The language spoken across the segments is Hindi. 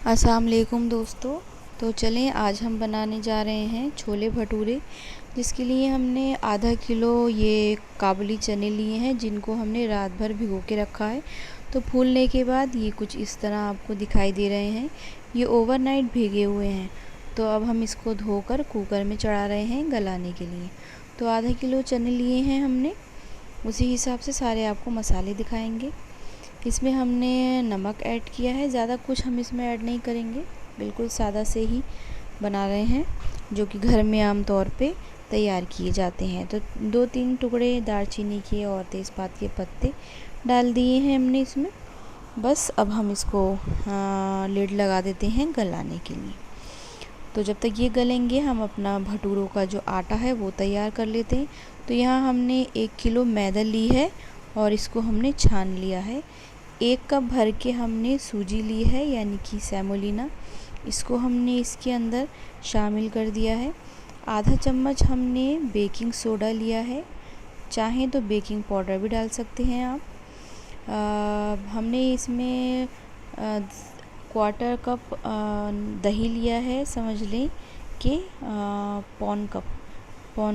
अस्सलाम वालेकुम दोस्तों। तो चलें आज हम बनाने जा रहे हैं छोले भटूरे, जिसके लिए हमने आधा किलो ये काबुली चने लिए हैं, जिनको हमने रात भर भिगो के रखा है। तो फूलने के बाद ये कुछ इस तरह आपको दिखाई दे रहे हैं। ये ओवरनाइट भीगे हुए हैं। तो अब हम इसको धोकर कुकर में चढ़ा रहे हैं गलाने के लिए। तो आधा किलो चने लिए हैं हमने, उसी हिसाब से सारे आपको मसाले दिखाएंगे। इसमें हमने नमक ऐड किया है, ज़्यादा कुछ हम इसमें ऐड नहीं करेंगे, बिल्कुल सादा से ही बना रहे हैं, जो कि घर में आम तौर पे तैयार किए जाते हैं। तो 2-3 टुकड़े दालचीनी के और तेज़पात के पत्ते डाल दिए हैं हमने इसमें। बस अब हम इसको लिड लगा देते हैं गलाने के लिए। तो जब तक ये गलेंगे हम अपना भटूरों का जो आटा है वो तैयार कर लेते हैं। तो यहाँ हमने 1 किलो मैदा ली है और इसको हमने छान लिया है। 1 कप भर के हमने सूजी ली है, यानी कि सेमोलिना। इसको हमने इसके अंदर शामिल कर दिया है। आधा चम्मच हमने बेकिंग सोडा लिया है, चाहें तो बेकिंग पाउडर भी डाल सकते हैं आप। हमने इसमें क्वार्टर कप दही लिया है, समझ लें कि पौन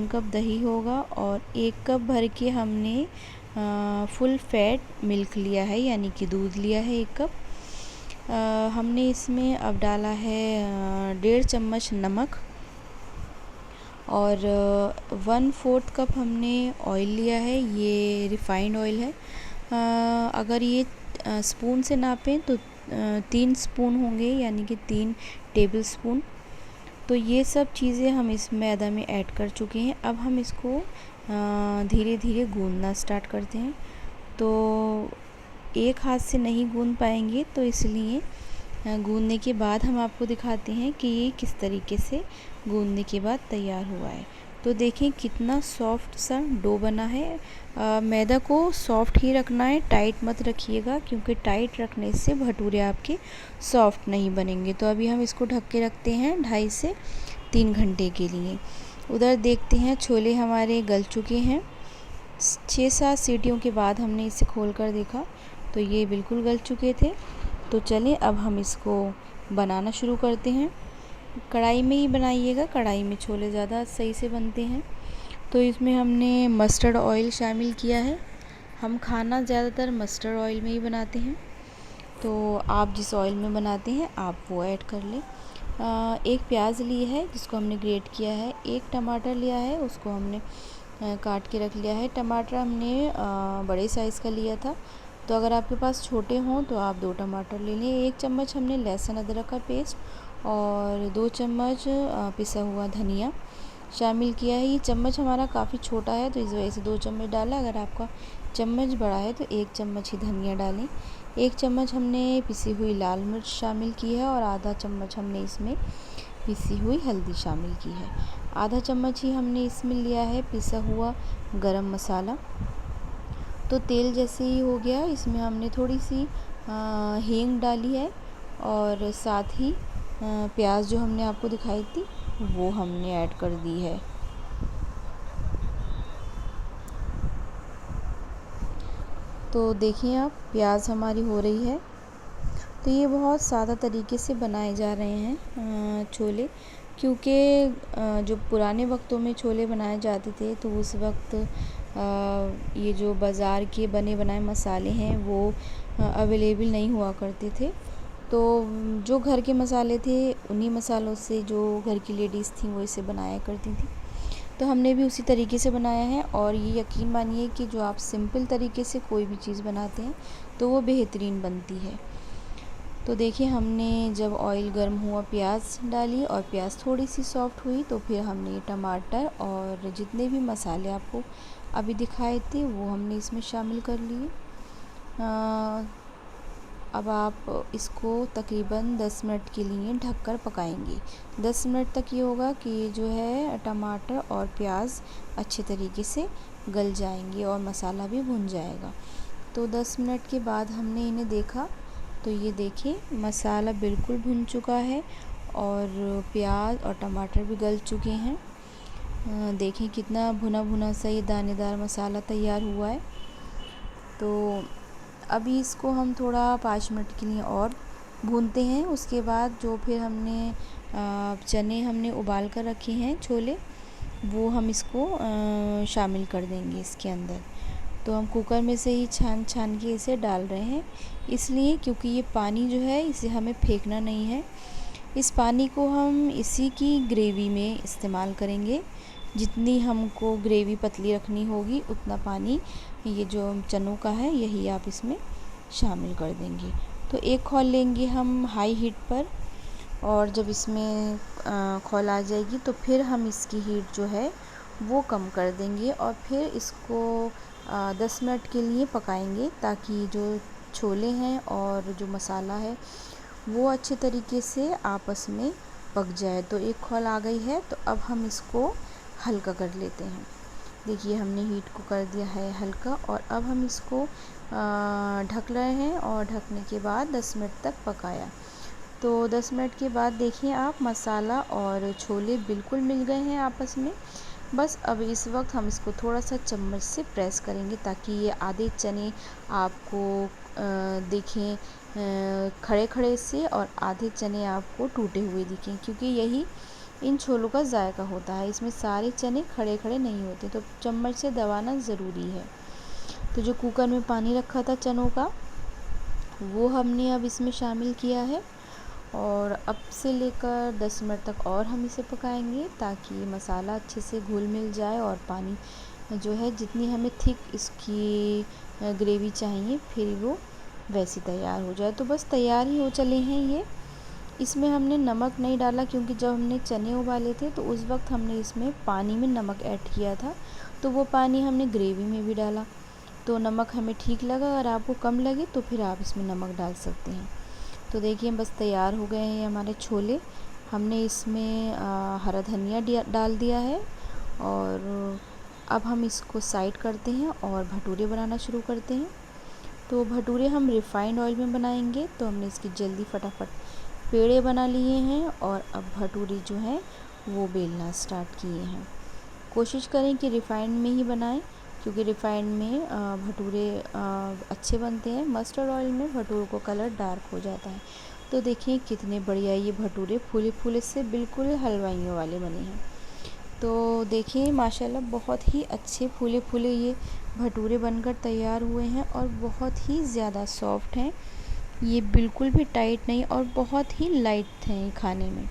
कप दही होगा। और 1 कप भर के हमने फुल फैट मिल्क लिया है, यानी कि दूध लिया है 1 कप। हमने इसमें अब डाला है 1.5 चम्मच नमक और 1/4 कप हमने ऑयल लिया है, ये रिफ़ाइंड ऑयल है। अगर ये स्पून से नापें तो 3 स्पून होंगे, यानी कि 3 टेबल स्पून। तो ये सब चीज़ें हम इस मैदा में ऐड कर चुके हैं। अब हम इसको धीरे धीरे गूंदना स्टार्ट करते हैं। तो एक हाथ से नहीं गूंद पाएंगे, तो इसलिए गूंदने के बाद हम आपको दिखाते हैं कि ये किस तरीके से गूंदने के बाद तैयार हुआ है। तो देखें कितना सॉफ्ट सा डो बना है। मैदा को सॉफ्ट ही रखना है, टाइट मत रखिएगा, क्योंकि टाइट रखने से भटूरे आपके सॉफ्ट नहीं बनेंगे। तो अभी हम इसको ढक के रखते हैं 2.5 से 3 घंटे के लिए। उधर देखते हैं छोले हमारे गल चुके हैं। 6-7 सीटियों के बाद हमने इसे खोल कर देखा तो ये बिल्कुल गल चुके थे। तो चलिए अब हम इसको बनाना शुरू करते हैं। कढ़ाई में ही बनाइएगा, कढ़ाई में छोले ज़्यादा सही से बनते हैं। तो इसमें हमने मस्टर्ड ऑयल शामिल किया है। हम खाना ज़्यादातर मस्टर्ड ऑयल में ही बनाते हैं, तो आप जिस ऑयल में बनाते हैं आप वो ऐड कर लें। 1 प्याज ली है जिसको हमने ग्रेट किया है। 1 टमाटर लिया है, उसको हमने काट के रख लिया है। टमाटर हमने बड़े साइज़ का लिया था, तो अगर आपके पास छोटे हों तो आप 2 टमाटर ले लें। 1 चम्मच हमने लहसुन अदरक का पेस्ट और 2 चम्मच पिसा हुआ धनिया शामिल किया है। ये चम्मच हमारा काफ़ी छोटा है, तो इस वजह से 2 चम्मच डाला। अगर आपका चम्मच बड़ा है तो 1 चम्मच ही धनिया डालें। 1 चम्मच हमने पिसी हुई लाल मिर्च शामिल की है और आधा चम्मच हमने इसमें पिसी हुई हल्दी शामिल की है। आधा चम्मच ही हमने इसमें लिया है पिसा हुआ गरम मसाला। तो तेल जैसे ही हो गया, इसमें हमने थोड़ी सी हींग डाली है और साथ ही प्याज जो हमने आपको दिखाई थी वो हमने ऐड कर दी है। तो देखिए आप, प्याज हमारी हो रही है। तो ये बहुत सादा तरीके से बनाए जा रहे हैं छोले, क्योंकि जो पुराने वक्तों में छोले बनाए जाते थे तो उस वक्त ये जो बाज़ार के बने बनाए मसाले हैं वो अवेलेबल नहीं हुआ करते थे। तो जो घर के मसाले थे उन्हीं मसालों से जो घर की लेडीज़ थी वो इसे बनाया करती थी। तो हमने भी उसी तरीके से बनाया है, और ये यकीन मानिए कि जो आप सिंपल तरीके से कोई भी चीज़ बनाते हैं तो वो बेहतरीन बनती है। तो देखिए, हमने जब ऑयल गर्म हुआ प्याज डाली और प्याज थोड़ी सी सॉफ्ट हुई तो फिर हमने टमाटर और जितने भी मसाले आपको अभी दिखाए थे वो हमने इसमें शामिल कर लिए। अब आप इसको तकरीबन 10 मिनट के लिए ढककर पकाएंगे। 10 मिनट तक ये होगा कि जो है टमाटर और प्याज अच्छे तरीके से गल जाएंगे और मसाला भी भुन जाएगा। तो 10 मिनट के बाद हमने इन्हें देखा तो ये देखिए मसाला बिल्कुल भुन चुका है और प्याज और टमाटर भी गल चुके हैं। देखें कितना भुना भुना सा ये दानेदार मसाला तैयार हुआ है। तो अभी इसको हम थोड़ा 5 मिनट के लिए और भूनते हैं। उसके बाद जो फिर हमने चने हमने उबाल कर रखे हैं, छोले, वो हम इसको शामिल कर देंगे इसके अंदर। तो हम कुकर में से ही छान छान के इसे डाल रहे हैं, इसलिए क्योंकि ये पानी जो है इसे हमें फेंकना नहीं है। इस पानी को हम इसी की ग्रेवी में इस्तेमाल करेंगे। जितनी हमको ग्रेवी पतली रखनी होगी उतना पानी ये जो चनों का है यही आप इसमें शामिल कर देंगे। तो एक खौल लेंगे हम हाई हीट पर, और जब इसमें खौल आ जाएगी तो फिर हम इसकी हीट जो है वो कम कर देंगे और फिर इसको 10 मिनट के लिए पकाएंगे, ताकि जो छोले हैं और जो मसाला है वो अच्छे तरीके से आपस में पक जाए। तो एक खौल आ गई है, तो अब हम इसको हल्का कर लेते हैं। देखिए हमने हीट को कर दिया है हल्का, और अब हम इसको ढक रहे हैं, और ढकने के बाद 10 मिनट तक पकाया। तो 10 मिनट के बाद देखिए आप, मसाला और छोले बिल्कुल मिल गए हैं आपस में। बस अब इस वक्त हम इसको थोड़ा सा चम्मच से प्रेस करेंगे, ताकि ये आधे चने आपको दिखें खड़े खड़े से, और आधे चने आपको टूटे हुए दिखें, क्योंकि यही इन छोलों का जायका होता है। इसमें सारे चने खड़े खड़े नहीं होते, तो चम्मच से दबाना ज़रूरी है। तो जो कुकर में पानी रखा था चनों का, वो हमने अब इसमें शामिल किया है, और अब से लेकर 10 मिनट तक और हम इसे पकाएंगे, ताकि मसाला अच्छे से घुल मिल जाए, और पानी जो है जितनी हमें थिक इसकी ग्रेवी चाहिए फिर वो वैसी तैयार हो जाए। तो बस तैयार ही हो चले हैं ये। इसमें हमने नमक नहीं डाला, क्योंकि जब हमने चने उबाले थे तो उस वक्त हमने इसमें पानी में नमक ऐड किया था, तो वो पानी हमने ग्रेवी में भी डाला। तो नमक हमें ठीक लगा, अगर आपको कम लगे तो फिर आप इसमें नमक डाल सकते हैं। तो देखिए बस तैयार हो गए हैं हमारे छोले। हमने इसमें हरा धनिया डाल दिया है, और अब हम इसको साइड करते हैं और भटूरे बनाना शुरू करते हैं। तो भटूरे हम रिफ़ाइंड ऑयल में बनाएंगे, तो हमने इसकी जल्दी फटाफट पेड़े बना लिए हैं, और अब भटूरे जो हैं वो बेलना स्टार्ट किए हैं। कोशिश करें कि रिफ़ाइंड में ही बनाएं, क्योंकि रिफ़ाइंड में भटूरे अच्छे बनते हैं। मस्टर्ड ऑयल में भटूरों को कलर डार्क हो जाता है। तो देखिए कितने बढ़िया ये भटूरे फूले फूले से बिल्कुल हलवाइयों वाले बने हैं। तो देखिए माशाल्लाह बहुत ही अच्छे फूले फूले ये भटूरे बनकर तैयार हुए हैं, और बहुत ही ज़्यादा सॉफ्ट हैं। ये बिल्कुल भी टाइट नहीं, और बहुत ही लाइट हैं खाने में।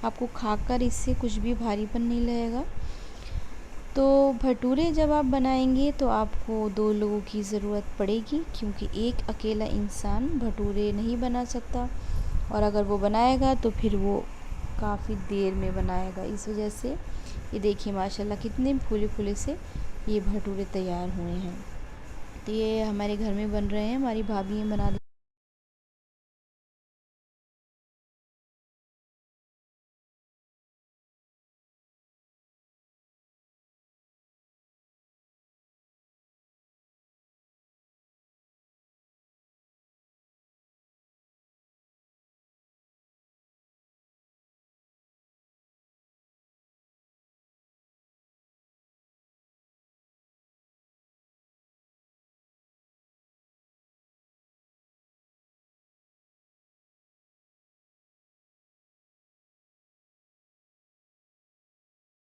आपको खाकर इससे कुछ भी भारीपन नहीं लगेगा। तो भटूरे जब आप बनाएंगे तो आपको 2 लोगों की ज़रूरत पड़ेगी, क्योंकि एक अकेला इंसान भटूरे नहीं बना सकता, और अगर वो बनाएगा तो फिर वो काफ़ी देर में बनाएगा। इस वजह से ये देखिए माशाल्लाह कितने फूले फूले से ये भटूरे तैयार हुए हैं। तो ये हमारे घर में बन रहे हैं, हमारी भाभी ने बना